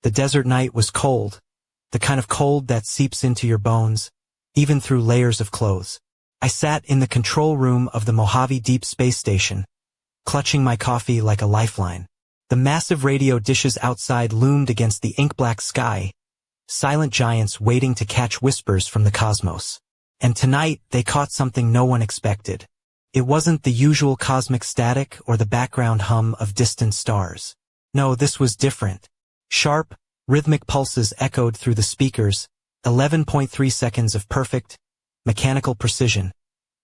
The desert night was cold, the kind of cold that seeps into your bones, even through layers of clothes. I sat in the control room of the Mojave Deep Space Station, clutching my coffee like a lifeline. The massive radio dishes outside loomed against the ink-black sky, silent giants waiting to catch whispers from the cosmos. And tonight, they caught something no one expected. It wasn't the usual cosmic static or the background hum of distant stars. No, this was different. Sharp, rhythmic pulses echoed through the speakers, 11.3 seconds of perfect, mechanical precision,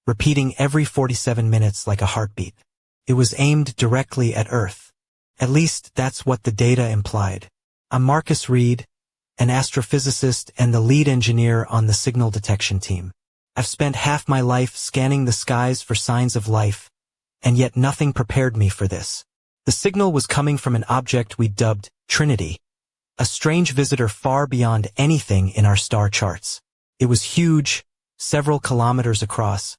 repeating every 47 minutes like a heartbeat. It was aimed directly at Earth. At least that's what the data implied. I'm Marcus Reed, an astrophysicist and the lead engineer on the signal detection team. I've spent half my life scanning the skies for signs of life, and yet nothing prepared me for this. The signal was coming from an object we dubbed Trinity, a strange visitor far beyond anything in our star charts. It was huge, several kilometers across,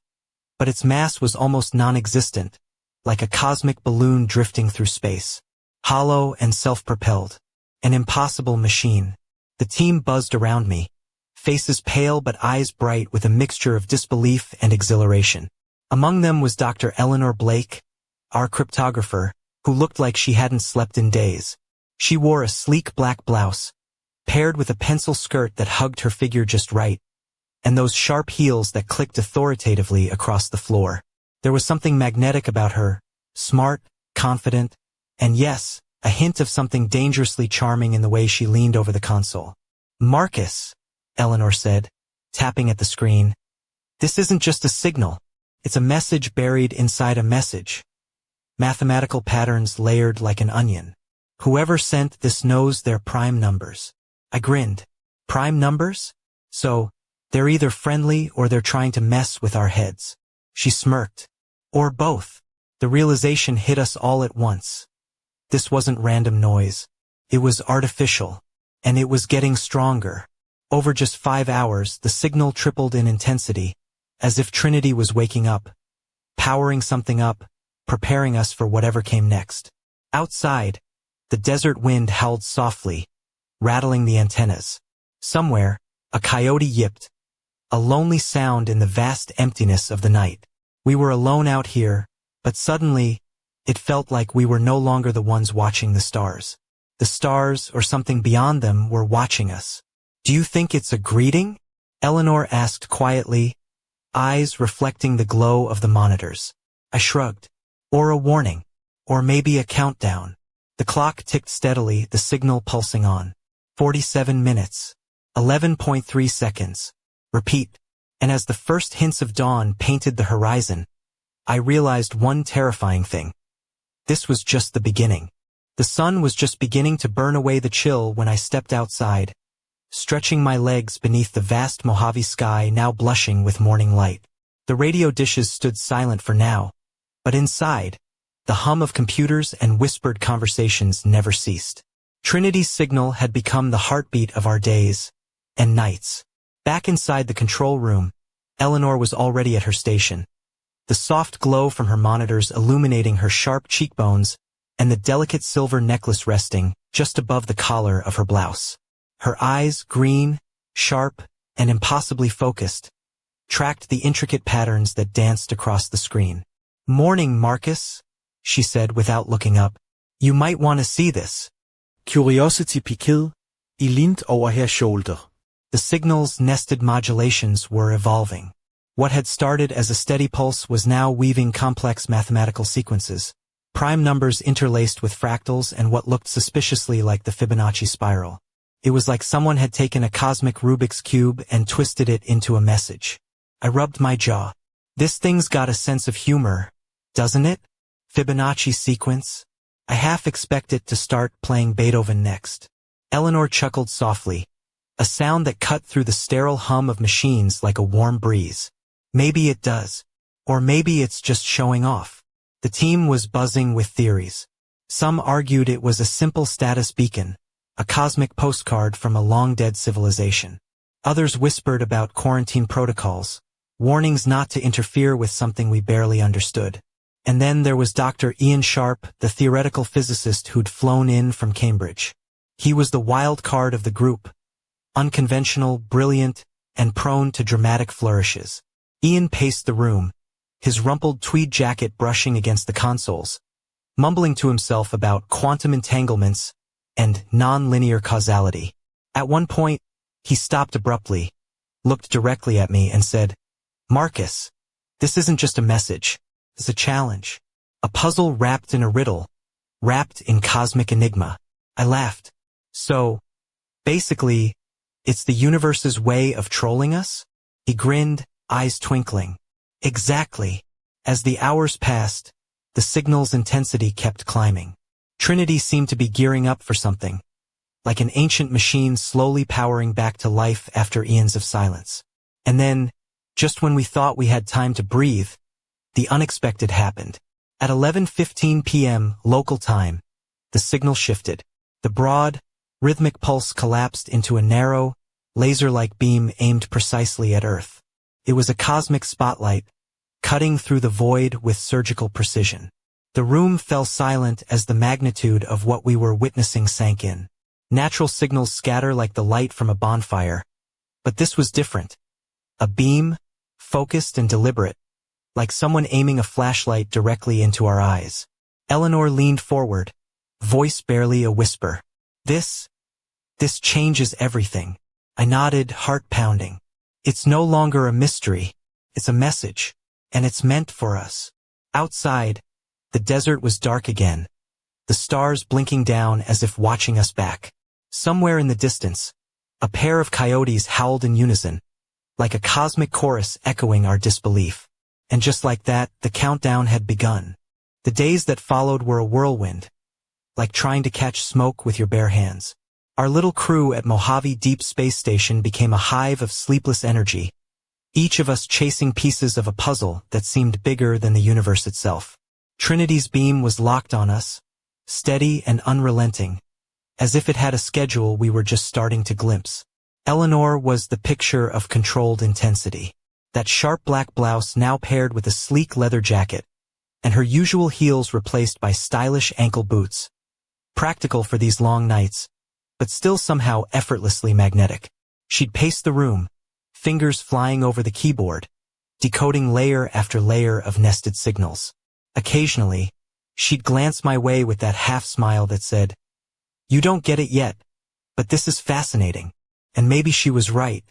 but its mass was almost non-existent, like a cosmic balloon drifting through space. Hollow and self-propelled. An impossible machine. The team buzzed around me, faces pale but eyes bright with a mixture of disbelief and exhilaration. Among them was Dr. Eleanor Blake, our cryptographer, who looked like she hadn't slept in days. She wore a sleek black blouse, paired with a pencil skirt that hugged her figure just right, and those sharp heels that clicked authoritatively across the floor. There was something magnetic about her, smart, confident, and yes, a hint of something dangerously charming in the way she leaned over the console. "Marcus," Eleanor said, tapping at the screen. "This isn't just a signal. It's a message buried inside a message. Mathematical patterns layered like an onion. Whoever sent this knows their prime numbers." I grinned. Prime numbers? So, they're either friendly or they're trying to mess with our heads. She smirked. Or both. The realization hit us all at once. This wasn't random noise. It was artificial. And it was getting stronger. Over just 5 hours, the signal tripled in intensity, as if Trinity was waking up, powering something up, preparing us for whatever came next. Outside, the desert wind howled softly, rattling the antennas. Somewhere, a coyote yipped, a lonely sound in the vast emptiness of the night. We were alone out here, but suddenly, it felt like we were no longer the ones watching the stars. The stars, or something beyond them, were watching us. "Do you think it's a greeting?" Eleanor asked quietly, eyes reflecting the glow of the monitors. I shrugged. "Or a warning. Or maybe a countdown." The clock ticked steadily, the signal pulsing on. 47 minutes. 11.3 seconds. Repeat. And as the first hints of dawn painted the horizon, I realized one terrifying thing. This was just the beginning. The sun was just beginning to burn away the chill when I stepped outside, stretching my legs beneath the vast Mojave sky now blushing with morning light. The radio dishes stood silent for now, but inside, the hum of computers and whispered conversations never ceased. Trinity's signal had become the heartbeat of our days and nights. Back inside the control room, Eleanor was already at her station, the soft glow from her monitors illuminating her sharp cheekbones and the delicate silver necklace resting just above the collar of her blouse. Her eyes, green, sharp, and impossibly focused, tracked the intricate patterns that danced across the screen. "Morning, Marcus," she said without looking up. "You might want to see this." Curiosity piqued, I leaned over her shoulder. The signal's nested modulations were evolving. What had started as a steady pulse was now weaving complex mathematical sequences, prime numbers interlaced with fractals and what looked suspiciously like the Fibonacci spiral. It was like someone had taken a cosmic Rubik's Cube and twisted it into a message. I rubbed my jaw. This thing's got a sense of humor, doesn't it? Fibonacci sequence? I half expect it to start playing Beethoven next. Eleanor chuckled softly, a sound that cut through the sterile hum of machines like a warm breeze. Maybe it does. Or maybe it's just showing off. The team was buzzing with theories. Some argued it was a simple status beacon, a cosmic postcard from a long-dead civilization. Others whispered about quarantine protocols, warnings not to interfere with something we barely understood. And then there was Dr. Ian Sharp, the theoretical physicist who'd flown in from Cambridge. He was the wild card of the group, unconventional, brilliant, and prone to dramatic flourishes. Ian paced the room, his rumpled tweed jacket brushing against the consoles, mumbling to himself about quantum entanglements and non-linear causality. At one point, he stopped abruptly, looked directly at me and said, "Marcus, this isn't just a message, it's a challenge. A puzzle wrapped in a riddle, wrapped in cosmic enigma." I laughed. "So, basically, it's the universe's way of trolling us?" He grinned, eyes twinkling. "Exactly." As the hours passed, the signal's intensity kept climbing. Trinity seemed to be gearing up for something, like an ancient machine slowly powering back to life after eons of silence. And then, just when we thought we had time to breathe, the unexpected happened. At 11:15 p.m. local time, the signal shifted. The broad, rhythmic pulse collapsed into a narrow, laser-like beam aimed precisely at Earth. It was a cosmic spotlight, cutting through the void with surgical precision. The room fell silent as the magnitude of what we were witnessing sank in. Natural signals scatter like the light from a bonfire, but this was different. A beam, focused and deliberate, like someone aiming a flashlight directly into our eyes. Eleanor leaned forward, voice barely a whisper. This changes everything." I nodded, heart pounding. "It's no longer a mystery, it's a message, and it's meant for us." Outside, the desert was dark again, the stars blinking down as if watching us back. Somewhere in the distance, a pair of coyotes howled in unison, like a cosmic chorus echoing our disbelief. And just like that, the countdown had begun. The days that followed were a whirlwind, like trying to catch smoke with your bare hands. Our little crew at Mojave Deep Space Station became a hive of sleepless energy, each of us chasing pieces of a puzzle that seemed bigger than the universe itself. Trinity's beam was locked on us, steady and unrelenting, as if it had a schedule we were just starting to glimpse. Eleanor was the picture of controlled intensity. That sharp black blouse now paired with a sleek leather jacket, and her usual heels replaced by stylish ankle boots. Practical for these long nights, but still somehow effortlessly magnetic. She'd pace the room, fingers flying over the keyboard, decoding layer after layer of nested signals. Occasionally, she'd glance my way with that half-smile that said, "You don't get it yet, but this is fascinating." And maybe she was right.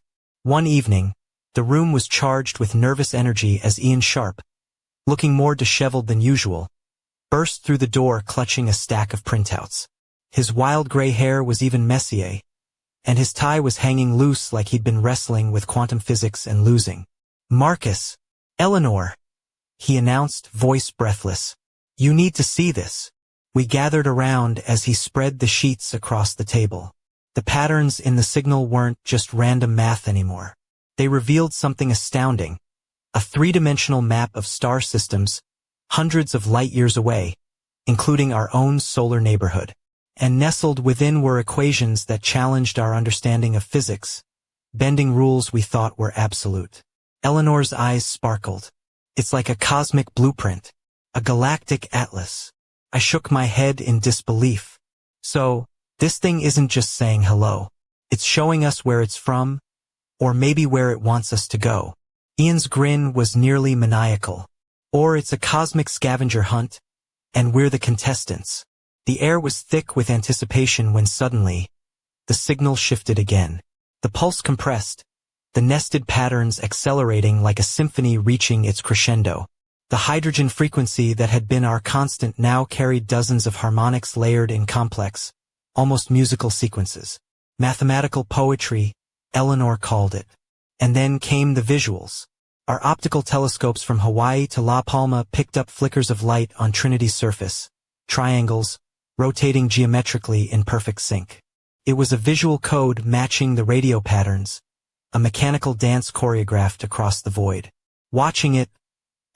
One evening, the room was charged with nervous energy as Ian Sharp, looking more disheveled than usual, burst through the door clutching a stack of printouts. His wild gray hair was even messier, and his tie was hanging loose like he'd been wrestling with quantum physics and losing. "Marcus, Eleanor," he announced, voice breathless. "You need to see this." We gathered around as he spread the sheets across the table. The patterns in the signal weren't just random math anymore. They revealed something astounding, a three-dimensional map of star systems, hundreds of light-years away, including our own solar neighborhood. And nestled within were equations that challenged our understanding of physics, bending rules we thought were absolute. Eleanor's eyes sparkled. "It's like a cosmic blueprint, a galactic atlas." I shook my head in disbelief. "So, this thing isn't just saying hello. It's showing us where it's from, or maybe where it wants us to go." Ian's grin was nearly maniacal. "Or it's a cosmic scavenger hunt, and we're the contestants." The air was thick with anticipation when suddenly, the signal shifted again. The pulse compressed, the nested patterns accelerating like a symphony reaching its crescendo. The hydrogen frequency that had been our constant now carried dozens of harmonics layered in complex, almost musical sequences. Mathematical poetry, Eleanor called it. And then came the visuals. Our optical telescopes from Hawaii to La Palma picked up flickers of light on Trinity's surface, triangles, rotating geometrically in perfect sync. It was a visual code matching the radio patterns, a mechanical dance choreographed across the void. Watching it,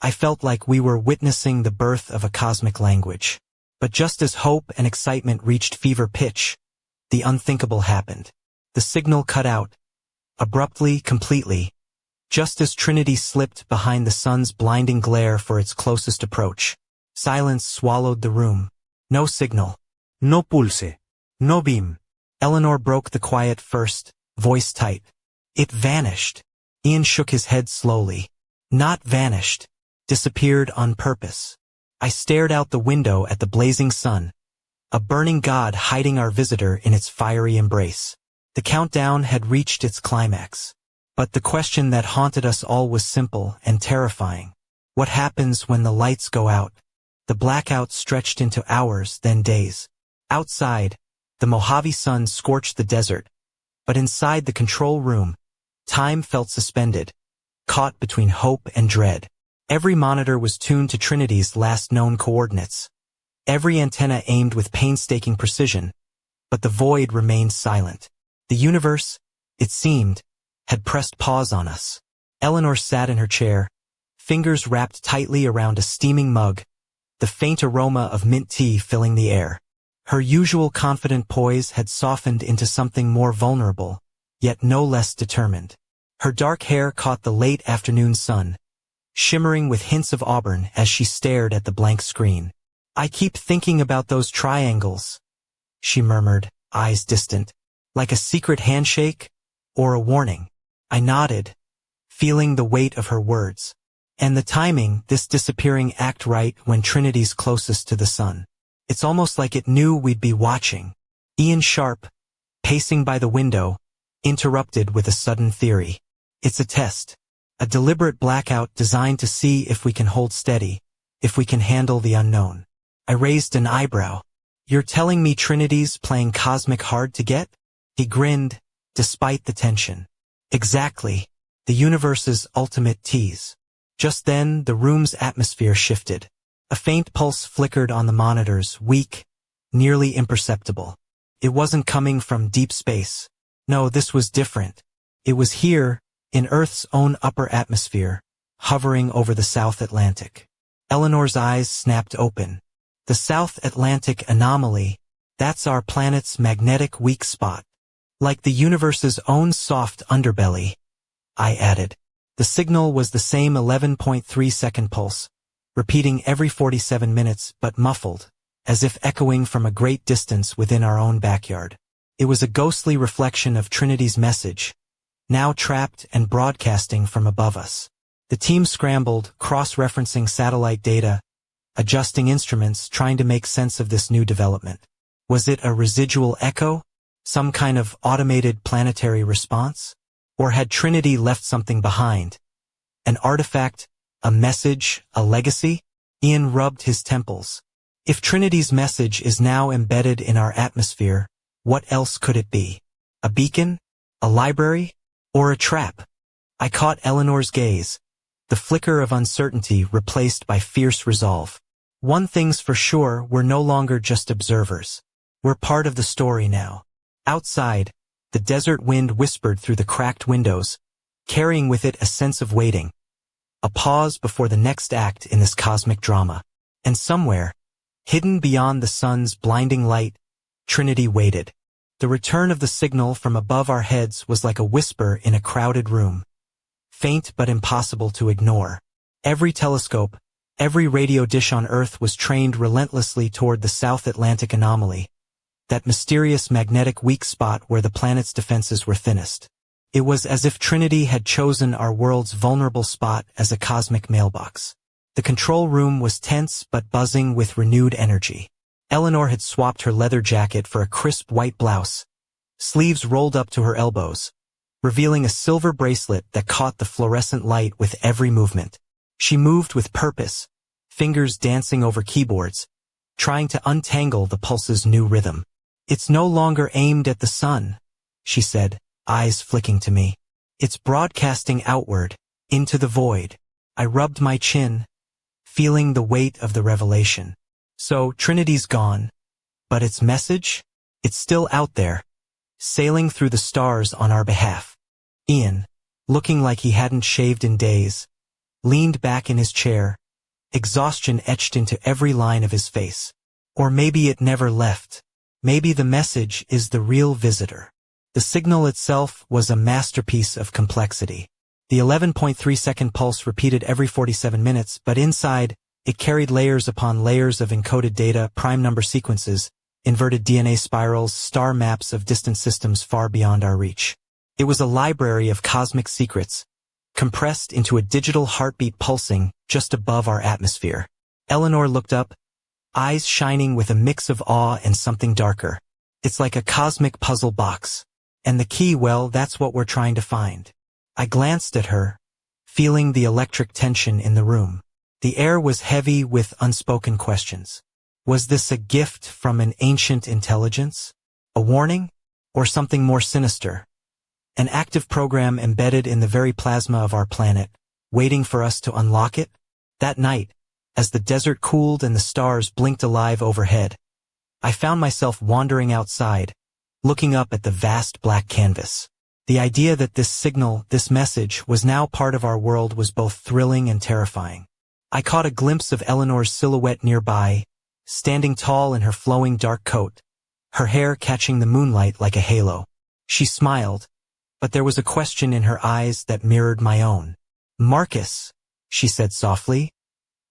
I felt like we were witnessing the birth of a cosmic language. But just as hope and excitement reached fever pitch, the unthinkable happened. The signal cut out, abruptly, completely, just as Trinity slipped behind the sun's blinding glare for its closest approach. Silence swallowed the room. No signal. No pulse. No beam. Eleanor broke the quiet first, voice tight. It vanished. Ian shook his head slowly. Not vanished. Disappeared on purpose. I stared out the window at the blazing sun, a burning god hiding our visitor in its fiery embrace. The countdown had reached its climax. But the question that haunted us all was simple and terrifying. What happens when the lights go out? The blackout stretched into hours, then days. Outside, the Mojave sun scorched the desert, but inside the control room, time felt suspended, caught between hope and dread. Every monitor was tuned to Trinity's last known coordinates. Every antenna aimed with painstaking precision, but the void remained silent. The universe, it seemed, had pressed pause on us. Eleanor sat in her chair, fingers wrapped tightly around a steaming mug, the faint aroma of mint tea filling the air. Her usual confident poise had softened into something more vulnerable, yet no less determined. Her dark hair caught the late afternoon sun, shimmering with hints of auburn as she stared at the blank screen. "I keep thinking about those triangles," she murmured, eyes distant. "Like a secret handshake? Or a warning?" I nodded, feeling the weight of her words. And the timing, this disappearing act right when Trinity's closest to the sun. It's almost like it knew we'd be watching. Ian Sharp, pacing by the window, interrupted with a sudden theory. "It's a test. A deliberate blackout designed to see if we can hold steady, if we can handle the unknown." I raised an eyebrow. "You're telling me Trinity's playing cosmic hard to get?" He grinned, despite the tension. "Exactly. The universe's ultimate tease." Just then, the room's atmosphere shifted. A faint pulse flickered on the monitors, weak, nearly imperceptible. It wasn't coming from deep space. No, this was different. It was here, in Earth's own upper atmosphere, hovering over the South Atlantic. Eleanor's eyes snapped open. "The South Atlantic anomaly, that's our planet's magnetic weak spot. Like the universe's own soft underbelly," I added. The signal was the same 11.3-second pulse, repeating every 47 minutes but muffled, as if echoing from a great distance within our own backyard. It was a ghostly reflection of Trinity's message, now trapped and broadcasting from above us. The team scrambled, cross-referencing satellite data, adjusting instruments, trying to make sense of this new development. Was it a residual echo? Some kind of automated planetary response? Or had Trinity left something behind? An artifact? A message? A legacy? Ian rubbed his temples. If Trinity's message is now embedded in our atmosphere, what else could it be? A beacon? A library? Or a trap? I caught Eleanor's gaze, the flicker of uncertainty replaced by fierce resolve. One thing's for sure, we're no longer just observers. We're part of the story now. Outside, the desert wind whispered through the cracked windows, carrying with it a sense of waiting. A pause before the next act in this cosmic drama. And somewhere, hidden beyond the sun's blinding light, Trinity waited. The return of the signal from above our heads was like a whisper in a crowded room. Faint but impossible to ignore. Every telescope, every radio dish on Earth was trained relentlessly toward the South Atlantic anomaly, that mysterious magnetic weak spot where the planet's defenses were thinnest. It was as if Trinity had chosen our world's vulnerable spot as a cosmic mailbox. The control room was tense but buzzing with renewed energy. Eleanor had swapped her leather jacket for a crisp white blouse, sleeves rolled up to her elbows, revealing a silver bracelet that caught the fluorescent light with every movement. She moved with purpose, fingers dancing over keyboards, trying to untangle the pulse's new rhythm. "It's no longer aimed at the sun," she said, eyes flicking to me. "It's broadcasting outward, into the void." I rubbed my chin, feeling the weight of the revelation. So, Trinity's gone, but its message? It's still out there, sailing through the stars on our behalf. Ian, looking like he hadn't shaved in days, leaned back in his chair, exhaustion etched into every line of his face. Or maybe it never left. Maybe the message is the real visitor. The signal itself was a masterpiece of complexity. The 11.3-second pulse repeated every 47 minutes, but inside, it carried layers upon layers of encoded data, prime number sequences, inverted DNA spirals, star maps of distant systems far beyond our reach. It was a library of cosmic secrets, compressed into a digital heartbeat pulsing just above our atmosphere. Eleanor looked up, eyes shining with a mix of awe and something darker. It's like a cosmic puzzle box. And the key, well, that's what we're trying to find. I glanced at her, feeling the electric tension in the room. The air was heavy with unspoken questions. Was this a gift from an ancient intelligence? A warning? Or something more sinister? An active program embedded in the very plasma of our planet, waiting for us to unlock it? That night, as the desert cooled and the stars blinked alive overhead, I found myself wandering outside, looking up at the vast black canvas. The idea that this signal, this message, was now part of our world was both thrilling and terrifying. I caught a glimpse of Eleanor's silhouette nearby, standing tall in her flowing dark coat, her hair catching the moonlight like a halo. She smiled, but there was a question in her eyes that mirrored my own. "Marcus," she said softly,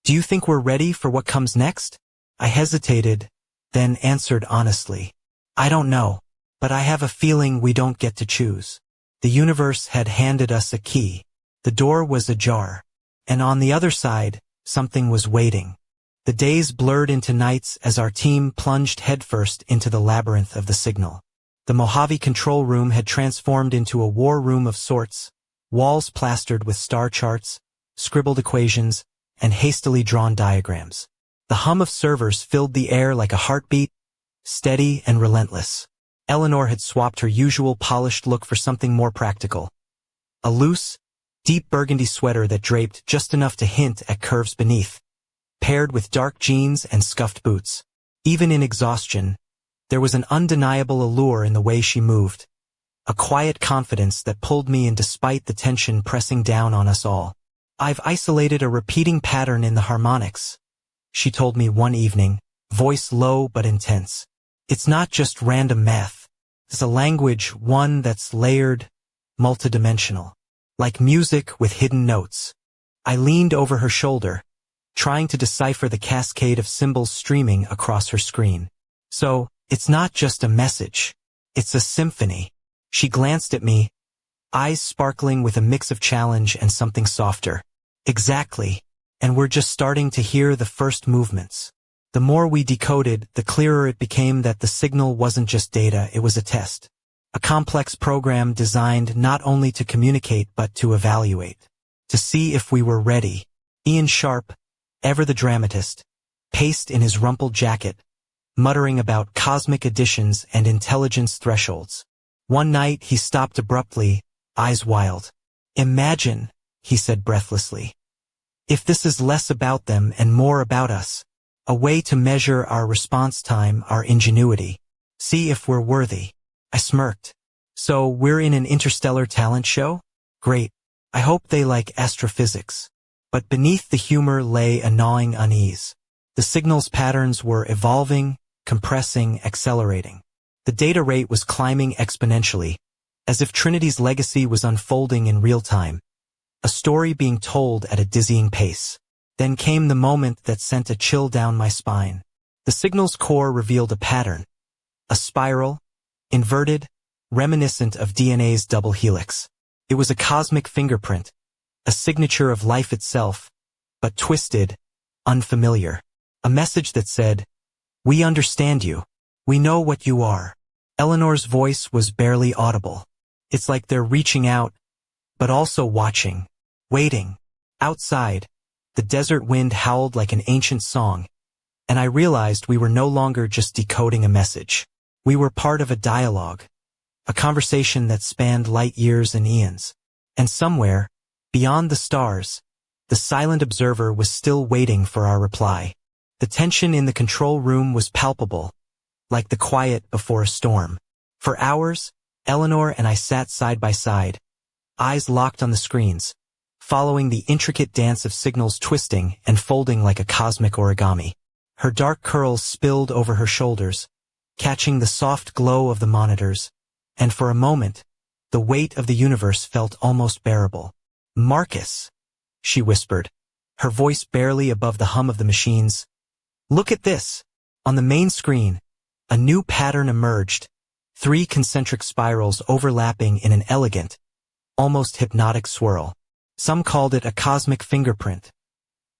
"do you think we're ready for what comes next?" I hesitated, then answered honestly, "I don't know, but I have a feeling we don't get to choose." The universe had handed us a key. The door was ajar, and on the other side, something was waiting. The days blurred into nights as our team plunged headfirst into the labyrinth of the signal. The Mojave control room had transformed into a war room of sorts, walls plastered with star charts, scribbled equations, and hastily drawn diagrams. The hum of servers filled the air like a heartbeat, steady and relentless. Eleanor had swapped her usual polished look for something more practical. A loose, deep burgundy sweater that draped just enough to hint at curves beneath, paired with dark jeans and scuffed boots. Even in exhaustion, there was an undeniable allure in the way she moved, a quiet confidence that pulled me in despite the tension pressing down on us all. "I've isolated a repeating pattern in the harmonics," she told me one evening, voice low but intense. "It's not just random math. It's a language, one that's layered, multidimensional. Like music with hidden notes." I leaned over her shoulder, trying to decipher the cascade of symbols streaming across her screen. "So, it's not just a message. It's a symphony." She glanced at me, eyes sparkling with a mix of challenge and something softer. "Exactly. And we're just starting to hear the first movements." The more we decoded, the clearer it became that the signal wasn't just data, it was a test. A complex program designed not only to communicate but to evaluate. To see if we were ready. Ian Sharp, ever the dramatist, paced in his rumpled jacket, muttering about cosmic additions and intelligence thresholds. One night he stopped abruptly, eyes wild. "Imagine," he said breathlessly, "if this is less about them and more about us. A way to measure our response time, our ingenuity. See if we're worthy." I smirked. "So we're in an interstellar talent show? Great. I hope they like astrophysics." But beneath the humor lay a gnawing unease. The signal's patterns were evolving, compressing, accelerating. The data rate was climbing exponentially, as if Trinity's legacy was unfolding in real time, a story being told at a dizzying pace. Then came the moment that sent a chill down my spine. The signal's core revealed a pattern, a spiral, inverted, reminiscent of DNA's double helix. It was a cosmic fingerprint, a signature of life itself, but twisted, unfamiliar. A message that said, "We understand you. We know what you are." Eleanor's voice was barely audible. It's like they're reaching out, but also watching, waiting. Outside, the desert wind howled like an ancient song, and I realized we were no longer just decoding a message. We were part of a dialogue, a conversation that spanned light years and eons. And somewhere, beyond the stars, the silent observer was still waiting for our reply. The tension in the control room was palpable, like the quiet before a storm. For hours, Eleanor and I sat side by side, eyes locked on the screens, following the intricate dance of signals twisting and folding like a cosmic origami. Her dark curls spilled over her shoulders, catching the soft glow of the monitors, and for a moment, the weight of the universe felt almost bearable. "Marcus," she whispered, her voice barely above the hum of the machines. "Look at this." On the main screen, A new pattern emerged, 3 concentric spirals overlapping in an elegant, almost hypnotic swirl. Some called it a cosmic fingerprint.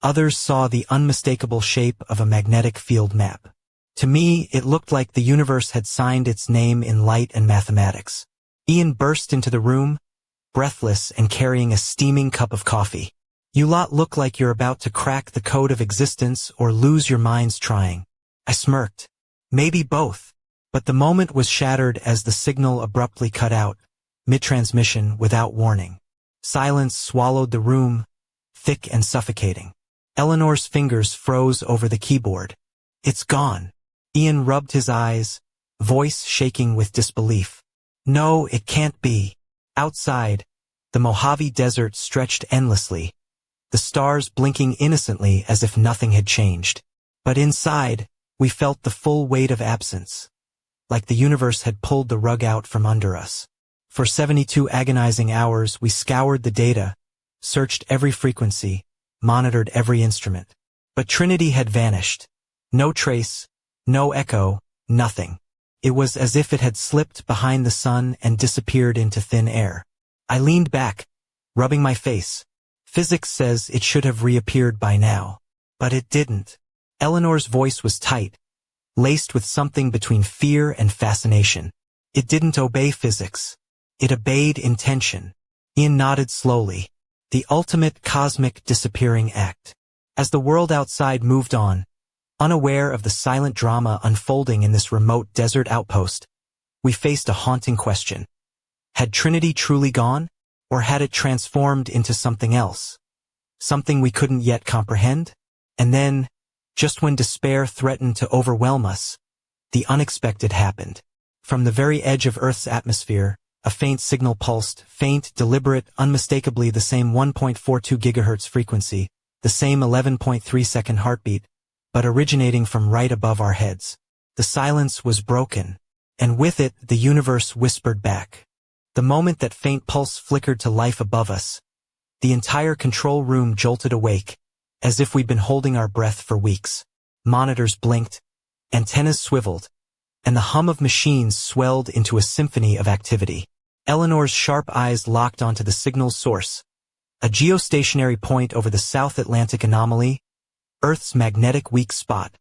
Others saw the unmistakable shape of a magnetic field map. To me, it looked like the universe had signed its name in light and mathematics. Ian burst into the room, breathless and carrying a steaming cup of coffee. "You lot look like you're about to crack the code of existence or lose your minds trying." I smirked. Maybe both. But the moment was shattered as the signal abruptly cut out, mid-transmission without warning. Silence swallowed the room, thick and suffocating. Eleanor's fingers froze over the keyboard. "It's gone." Ian rubbed his eyes, voice shaking with disbelief. "No, it can't be." Outside, the Mojave Desert stretched endlessly, the stars blinking innocently as if nothing had changed. But inside, we felt the full weight of absence, like the universe had pulled the rug out from under us. For 72 agonizing hours, we scoured the data, searched every frequency, monitored every instrument. But Trinity had vanished. No trace, no echo, nothing. It was as if it had slipped behind the sun and disappeared into thin air. I leaned back, rubbing my face. Physics says it should have reappeared by now. But it didn't. Eleanor's voice was tight, laced with something between fear and fascination. It didn't obey physics. It obeyed intention. Ian nodded slowly. The ultimate cosmic disappearing act. As the world outside moved on, unaware of the silent drama unfolding in this remote desert outpost, we faced a haunting question. Had Trinity truly gone, or had it transformed into something else? Something we couldn't yet comprehend? And then, just when despair threatened to overwhelm us, the unexpected happened. From the very edge of Earth's atmosphere, a faint signal pulsed, faint, deliberate, unmistakably the same 1.42 gigahertz frequency, the same 11.3-second heartbeat, but originating from right above our heads. The silence was broken, and with it the universe whispered back. The moment that faint pulse flickered to life above us, the entire control room jolted awake, as if we'd been holding our breath for weeks. Monitors blinked, antennas swiveled, and the hum of machines swelled into a symphony of activity. Eleanor's sharp eyes locked onto the signal's source, a geostationary point over the South Atlantic anomaly, Earth's magnetic weak spot,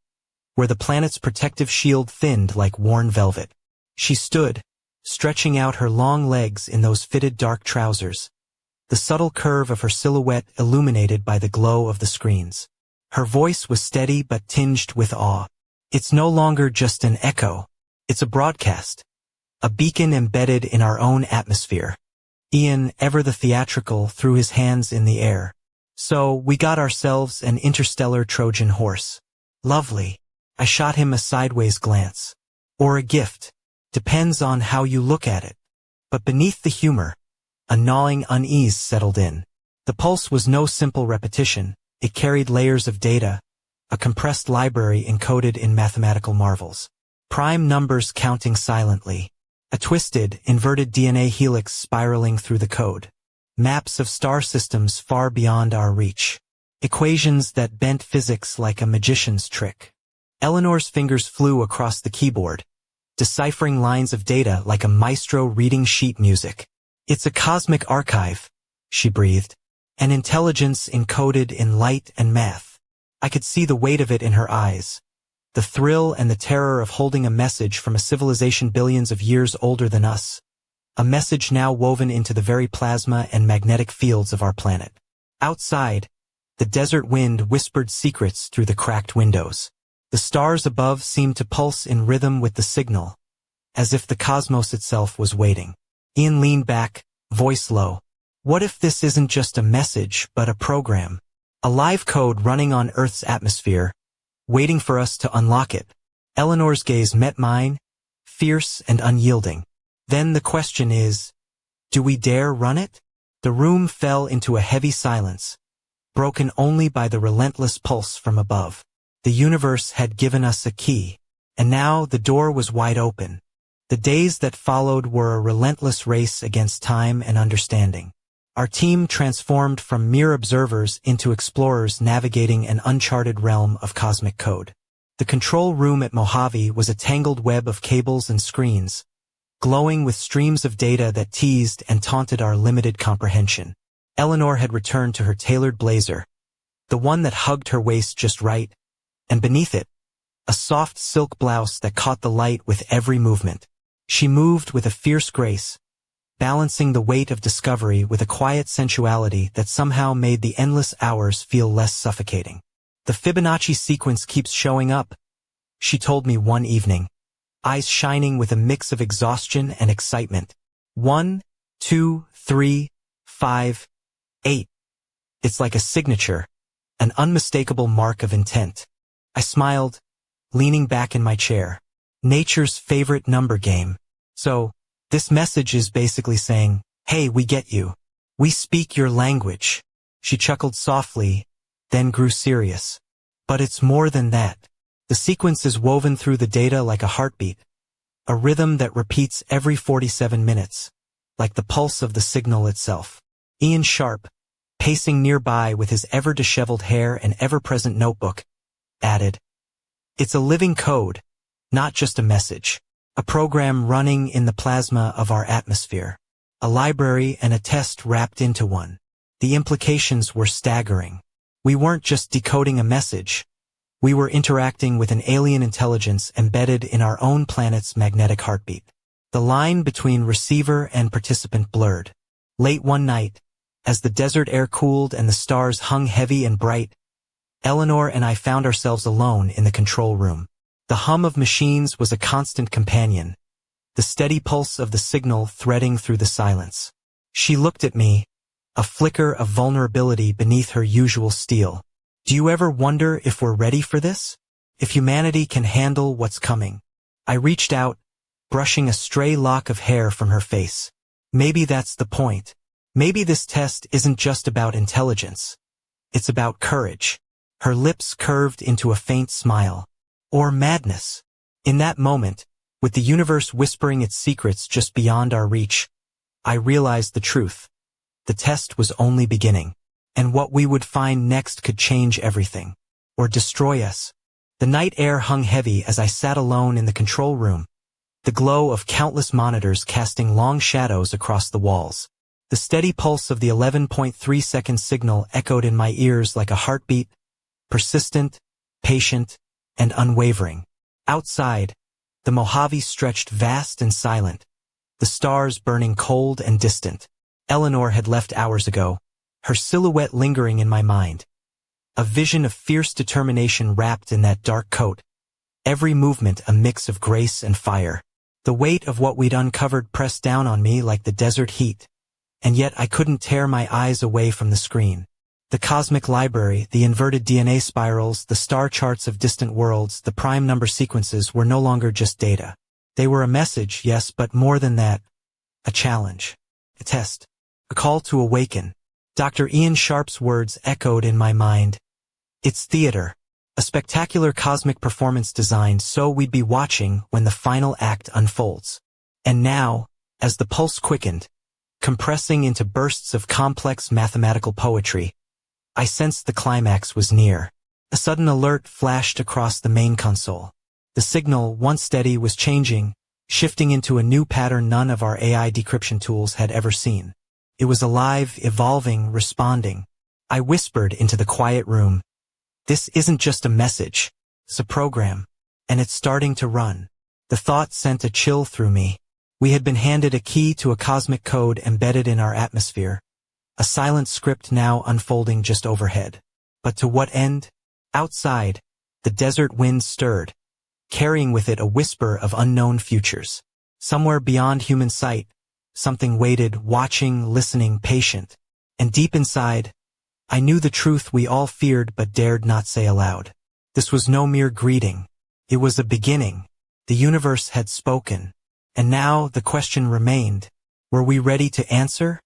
where the planet's protective shield thinned like worn velvet. She stood, stretching out her long legs in those fitted dark trousers, the subtle curve of her silhouette illuminated by the glow of the screens. Her voice was steady but tinged with awe. "It's no longer just an echo. It's a broadcast, a beacon embedded in our own atmosphere." Ian, ever the theatrical, threw his hands in the air. "So, we got ourselves an interstellar Trojan horse. Lovely." I shot him a sideways glance. "Or a gift. Depends on how you look at it." But beneath the humor, a gnawing unease settled in. The pulse was no simple repetition. It carried layers of data, a compressed library encoded in mathematical marvels. Prime numbers counting silently. A twisted, inverted DNA helix spiraling through the code. Maps of star systems far beyond our reach. Equations that bent physics like a magician's trick. Eleanor's fingers flew across the keyboard, deciphering lines of data like a maestro reading sheet music. "It's a cosmic archive," she breathed. "An intelligence encoded in light and math." I could see the weight of it in her eyes. The thrill and the terror of holding a message from a civilization billions of years older than us. A message now woven into the very plasma and magnetic fields of our planet. Outside, the desert wind whispered secrets through the cracked windows. The stars above seemed to pulse in rhythm with the signal, as if the cosmos itself was waiting. Ian leaned back, voice low. "What if this isn't just a message, but a program? A live code running on Earth's atmosphere, waiting for us to unlock it?" Eleanor's gaze met mine, fierce and unyielding. "Then the question is, do we dare run it?" The room fell into a heavy silence, broken only by the relentless pulse from above. The universe had given us a key, and now the door was wide open. The days that followed were a relentless race against time and understanding. Our team transformed from mere observers into explorers navigating an uncharted realm of cosmic code. The control room at Mojave was a tangled web of cables and screens, glowing with streams of data that teased and taunted our limited comprehension. Eleanor had returned to her tailored blazer, the one that hugged her waist just right, and beneath it, a soft silk blouse that caught the light with every movement. She moved with a fierce grace, balancing the weight of discovery with a quiet sensuality that somehow made the endless hours feel less suffocating. The Fibonacci sequence keeps showing up, she told me one evening, eyes shining with a mix of exhaustion and excitement. 1, 2, 3, 5, 8. It's like a signature, an unmistakable mark of intent. I smiled, leaning back in my chair. Nature's favorite number game. So, this message is basically saying, hey, we get you. We speak your language. She chuckled softly, then grew serious. But it's more than that. The sequence is woven through the data like a heartbeat, a rhythm that repeats every 47 minutes, like the pulse of the signal itself. Ian Sharp, pacing nearby with his ever-disheveled hair and ever-present notebook, added, it's a living code, not just a message. A program running in the plasma of our atmosphere. A library and a test wrapped into one. The implications were staggering. We weren't just decoding a message. We were interacting with an alien intelligence embedded in our own planet's magnetic heartbeat. The line between receiver and participant blurred. Late one night, as the desert air cooled and the stars hung heavy and bright, Eleanor and I found ourselves alone in the control room. The hum of machines was a constant companion, the steady pulse of the signal threading through the silence. She looked at me, a flicker of vulnerability beneath her usual steel. Do you ever wonder if we're ready for this? If humanity can handle what's coming? I reached out, brushing a stray lock of hair from her face. Maybe that's the point. Maybe this test isn't just about intelligence. It's about courage. Her lips curved into a faint smile. Or madness. In that moment, with the universe whispering its secrets just beyond our reach, I realized the truth. The test was only beginning. And what we would find next could change everything. Or destroy us. The night air hung heavy as I sat alone in the control room, the glow of countless monitors casting long shadows across the walls. The steady pulse of the 11.3-second signal echoed in my ears like a heartbeat, persistent, patient, and unwavering. Outside, the Mojave stretched vast and silent, the stars burning cold and distant. Eleanor had left hours ago, her silhouette lingering in my mind. A vision of fierce determination wrapped in that dark coat, every movement a mix of grace and fire. The weight of what we'd uncovered pressed down on me like the desert heat, and yet I couldn't tear my eyes away from the screen. The cosmic library, the inverted DNA spirals, the star charts of distant worlds, the prime number sequences were no longer just data. They were a message, yes, but more than that. A challenge. A test. A call to awaken. Dr. Ian Sharp's words echoed in my mind. It's theater. A spectacular cosmic performance designed so we'd be watching when the final act unfolds. And now, as the pulse quickened, compressing into bursts of complex mathematical poetry, I sensed the climax was near. A sudden alert flashed across the main console. The signal, once steady, was changing, shifting into a new pattern none of our AI decryption tools had ever seen. It was alive, evolving, responding. I whispered into the quiet room. This isn't just a message. It's a program. And it's starting to run. The thought sent a chill through me. We had been handed a key to a cosmic code embedded in our atmosphere. A silent script now unfolding just overhead. But to what end? Outside, the desert wind stirred, carrying with it a whisper of unknown futures. Somewhere beyond human sight, something waited, watching, listening, patient. And deep inside, I knew the truth we all feared but dared not say aloud. This was no mere greeting. It was a beginning. The universe had spoken. And now the question remained. Were we ready to answer?